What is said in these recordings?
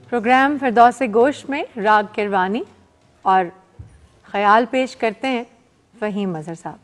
Programme फिरदौस गोश में राग किरवानी और ख्याल पेश करते हैं फ़हीम मज़हर साहब।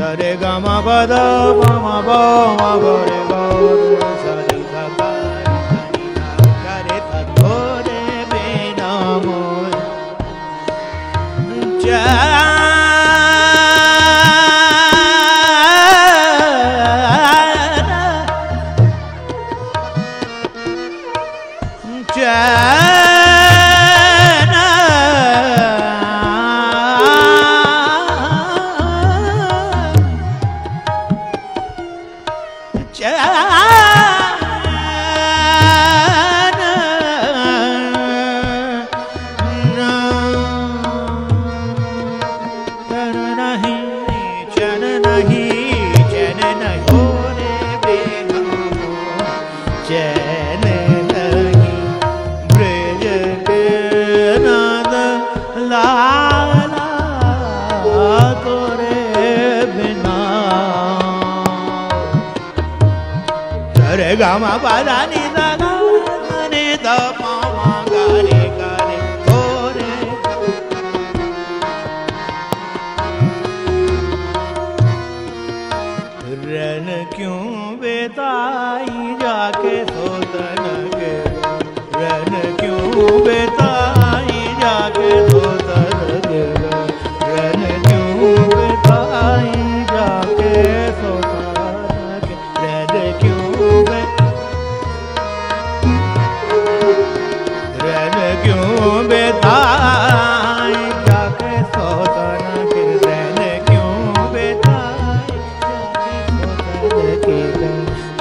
सा रे ग म प द प म प म ग रे ग स रे ग ग ग रे ध धो रे बिना मोर गा मा पा दा नि दा गा नि दा पा मा गा रे हो रे रन क्यों बेताई जाके सोतन के रन क्यों बेताई जाके सोतन के रन क्यों बेताई जाके सोतन के रन क्यों बेताई जाके सोतन के रन क्यों बेताई जाके सोतन के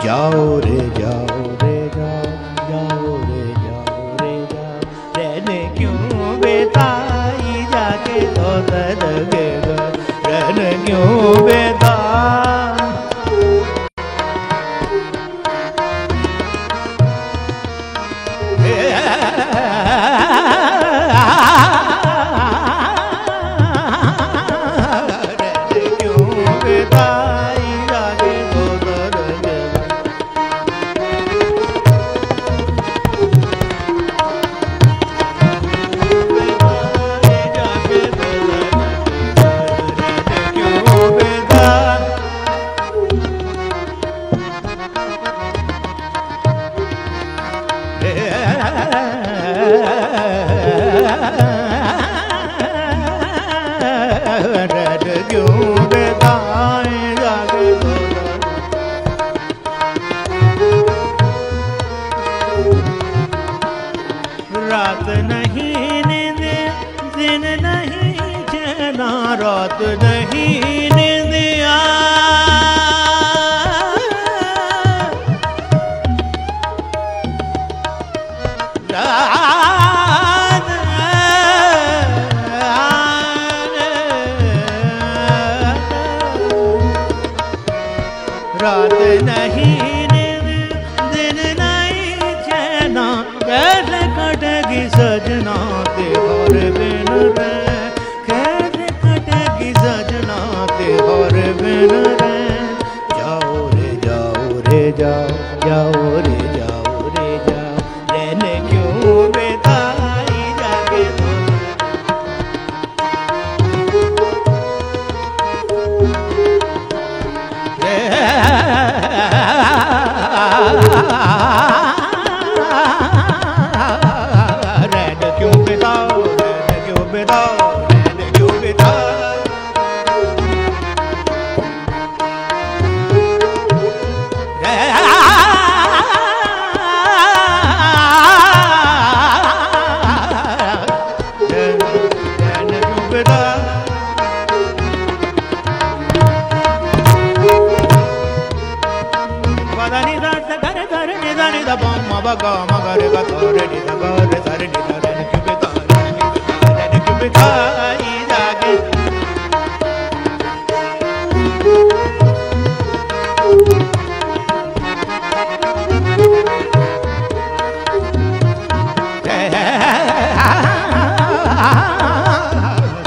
जाओ रे जाओ रे जाओ जाओ रे जाओ रे जाओ रन क्यों बेताई जाके सोतन के रन क्यों बेताई रात नहीं नींद दिन नहीं चैना रात नहीं नींदिया रात नहीं दिन नहीं चैना कैसे कटेगी सजना त्योहार बिन रे कैसे कटेगी सजना त्योहार बिन रे जाओ रे जाओ रे जाओ जाओ रे जाओ रे जाओ रहने क्यों बेताई जाके रैन क्यों बिताओ रैन क्यों बिताओ रैन क्यों बिताओ रैन क्यों बिताओ ni da ba ma ba ga ma ga re ga tho re ni da ga re sa re ni da re ni be ta re ni be ta i da ge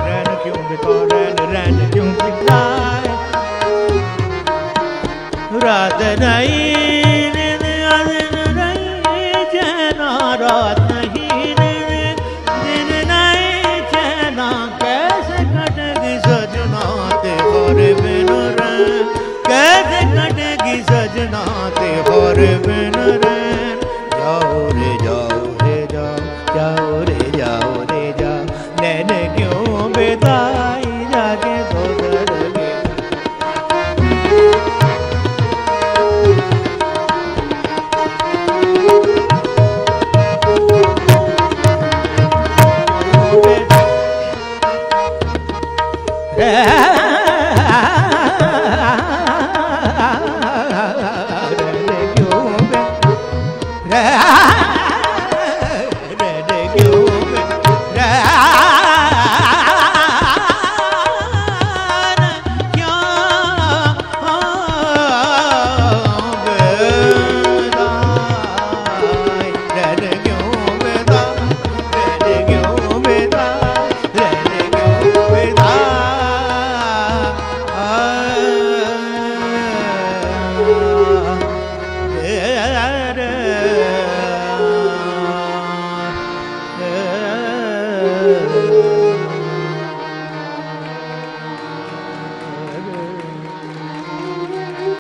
ren kyun be ta ren kyun be ta raat nahi रात नहीं दिन नहीं चैना कैसे कटेगी सजना त्योहार बिन रे कैसे कटेगी सजना त्योहार बिन रैन, जाओ रे जाओ।